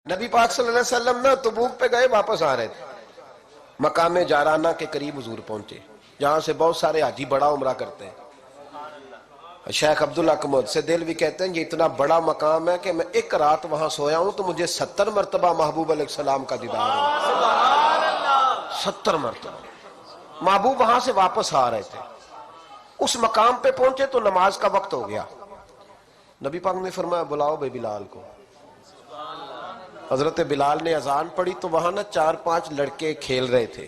نبی پاک صلی اللہ علیہ وسلم نا تبوک پہ گئے، واپس آ رہے تھے، مقام جارانہ کے قریب حضور پہنچے، جہاں سے بہت سارے حاجی بڑا عمرہ کرتے ہیں۔ شیخ عبدالحق سے دل بھی کہتے ہیں یہ اتنا بڑا مقام ہے کہ میں ایک رات وہاں سویا ہوں تو مجھے 70 مرتبہ محبوب علیہ السلام کا دیدار ہوا۔ 70 مرتبہ محبوب وہاں سے واپس آ رہے تھے، اس مقام پہ پہنچے تو نماز کا وقت ہو گیا۔ نبی پاک نے فرمایا بلاؤ بے بلال کو۔ حضرت بلال نے اذان پڑھی تو وہاں نا 4-5 لڑکے کھیل رہے تھے،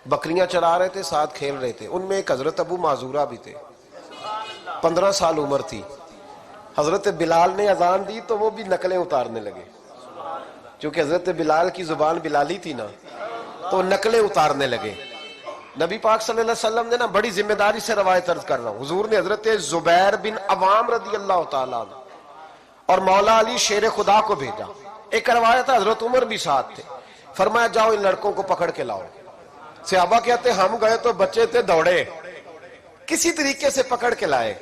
بکریاں چرا رہے تھے، ساتھ کھیل رہے تھے۔ ان میں ایک حضرت ابو معذورہ بھی تھے، 15 سال عمر تھی۔ حضرت بلال نے اذان دی تو وہ بھی نقلیں اتارنے لگے، چونکہ حضرت بلال کی زبان بلالی تھی نا، تو نقلیں اتارنے لگے۔ نبی پاک صلی اللہ علیہ وسلم نے نا بڑی ذمہ داری سے روایت عرض کر رہا ہوں، حضور نے حضرت زبیر بن عوام رضی اللہ تعالیٰ عنہ اور مولا علی شیر خدا کو بھیجا۔ ایک روایت ہے حضرت عمر بھی ساتھ تھے، فرمایا جاؤ ان لڑکوں کو پکڑ کے لاؤ۔ صحابہ کہتے ہم گئے تو بچے تھے، دوڑے، کسی طریقے سے پکڑ کے لائے۔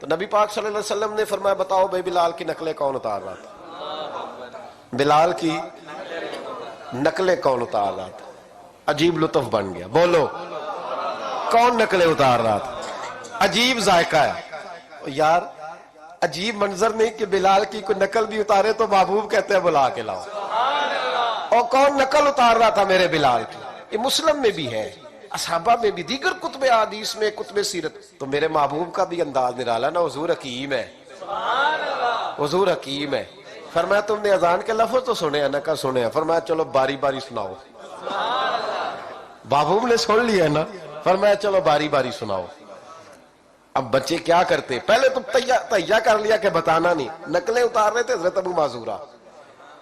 تو نبی پاک صلی اللہ علیہ وسلم نے فرمایا بتاؤ بھائی بلال کی نقلیں کون اتار رہا تھا؟ بلال کی نقلیں کون اتار رہا تھا؟ عجیب لطف بن گیا، بولو کون نقلیں اتار رہا تھا؟ عجیب ذائقہ ہے یار، عجیب منظر نہیں کہ بلال کی کوئی نقل بھی اتارے تو محبوب کہتے ہیں بلا کے لاؤ۔ اور کون نقل اتار رہا تھا میرے بلال کی؟ یہ مسلم میں بھی ہے، اصحابہ میں بھی، دیگر کتب حدیث میں، کتب سیرت۔ تو میرے محبوب کا بھی انداز نرالا نا، حضور حکیم ہے، حضور حکیم ہے۔ فرمایا تم نے اذان کے لفظ تو سنے ہیں نا؟ کہا سنے ہیں۔ فرمایا چلو باری باری سناؤ۔ محبوب نے سن لیا نا، فرمایا چلو باری باری سناؤ۔ اب بچے کیا کرتے، پہلے تو تہیا کر لیا کہ بتانا نہیں، نقلیں اتار رہے تھے حضرت ابو معذورہ۔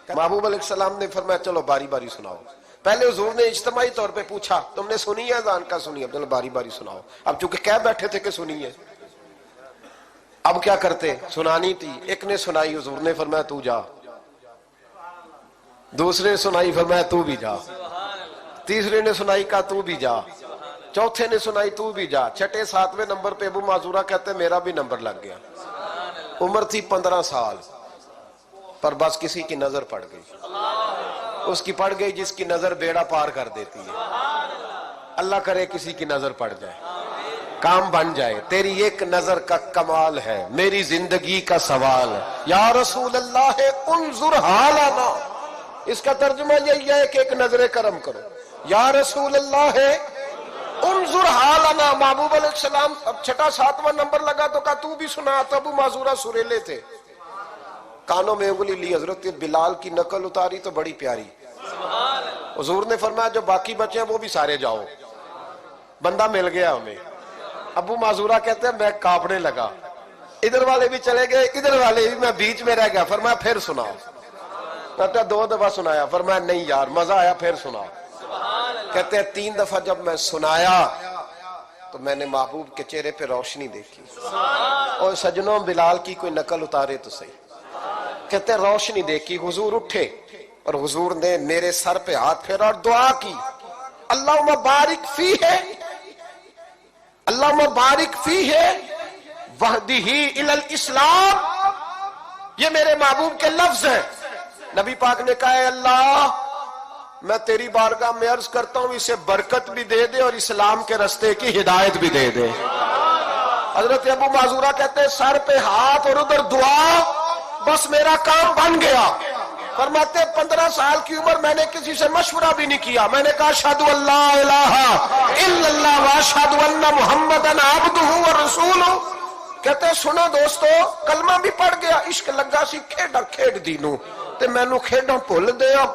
محبوب علیہ السلام نے فرمایا چلو باری باری سناؤ۔ پہلے حضور نے اجتماعی طور پہ پوچھا تم نے سنی ہے اذان؟ کا سنی ہے، چلو باری باری سناؤ۔ اب چونکہ کہہ بیٹھے تھے کہ سنی ہے، اب کیا کرتے، سنانی تھی۔ ایک نے سنائی، حضور نے فرمایا تو جا۔ دوسرے نے سنائی، فرمایا تو بھی جا۔ تیسرے نے سنائی، کہا تو بھی جا۔ چوتھے نے سنائی، تو بھی جا۔ چھٹے 7ویں نمبر پہ ابو معذورہ کہتے ہیں میرا بھی نمبر لگ گیا۔ عمر تھی 15 سال، پر بس کسی کی نظر پڑ گئی، اس کی پڑ گئی جس کی نظر بیڑا پار کر دیتی ہے۔ اللہ کرے کسی کی نظر پڑ جائے، کام بن جائے۔ تیری ایک نظر کا کمال ہے، میری زندگی کا سوال ہے۔ یا رسول اللہ انظر حالنا، اس کا ترجمہ یہی ہے کہ ایک نظر کرم کرو۔ یا رسول اللہ انظر حالنا، محبوب علیہ السلام اب چھٹا 7واں نمبر لگا تو کہا تو بھی سنا۔ تو ابو معذورہ سریلے تھے، کانوں میں انگلی لی، حضرت بلال کی نقل اتاری تو بڑی پیاری۔ حضور نے فرمایا جو باقی بچے ہیں وہ بھی سارے جاؤ، بندہ مل گیا ہمیں۔ ابو معذورہ کہتے ہیں میں کانپنے لگا، ادھر والے بھی چلے گئے، ادھر والے بھی، میں بیچ میں رہ گیا۔ فرمایا پھر سناؤ۔ کہتے ہیں 2 دفعہ سنایا۔ فرمایا نہیں یار مزہ آیا، پھر سناؤ۔ کہتے ہیں 3 دفعہ جب میں سنایا تو میں نے محبوب کے چہرے پہ روشنی دیکھی۔ اور سجنوں بلال کی کوئی نقل اتارے تو صحیح۔ کہتے ہیں روشنی دیکھی، حضور اٹھے اور حضور نے میرے سر پہ ہاتھ پھیرا اور دعا کی، اللہم بارک فیہ، اللہم بارک فیہ وہدہ الی الاسلام۔ یہ میرے محبوب کے لفظ ہیں۔ نبی پاک نے کہا ہے اللہ میں تیری بارگاہ میں عرض کرتا ہوں اسے برکت بھی دے دے اور اسلام کے رستے کی ہدایت بھی دے دے۔ حضرت ابو معذورہ کہتے ہیں سر پہ ہاتھ اور ادھر دعا، بس میرا کام بن گیا۔ فرماتے 15 سال کی عمر میں نے کسی سے مشورہ بھی نہیں کیا، میں نے کہا اشہد ان لا الہ الا اللہ واشہد ان محمدن عبدہ ورسولہ۔ کہتے ہیں سنو دوستو، کلمہ بھی پڑھ گیا، عشق لگا سی کھیڈا کھیڈ دینوں تے مینوں کھیڈاں بھول دیاں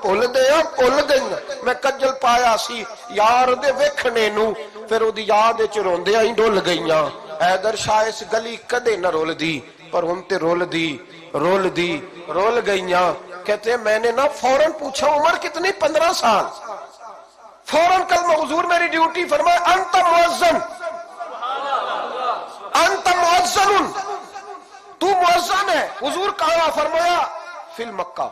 میں کجل پایا سی یار دے ویکھنے نوں، پھر او دی یاد وچ روندیاں ہی ڈول گئیاں۔ حیدر شاہ اس گلی کدے نہ رول دی، پر ہن تے رول گئیاں۔ کہتے ہیں میں نے نا فوراً پوچھا عمر کتنی؟ 15 سال۔ فوراً کلمہ حضور میری ڈیوٹی، فرمایا انت مؤذن، انت مؤذن، تو مؤذن ہے۔ حضور کہا؟ فرمایا فی المکہ۔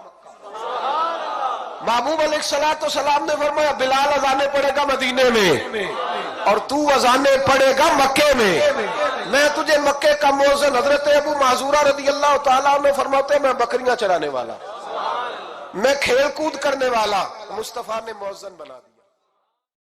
محبوب علیہ السلام نے فرمایا بلال اذانے پڑے گا مدینے میں اور تو اذانے پڑے گا مکے میں، میں تجھے مکے کا مؤذن۔ حضرت ابو معذورہ رضی اللہ تعالیٰ عنہ فرماتے ہیں میں بکریاں چرانے والا، میں کھیل کود کرنے والا، مصطفیٰ نے مؤذن بنا دیا۔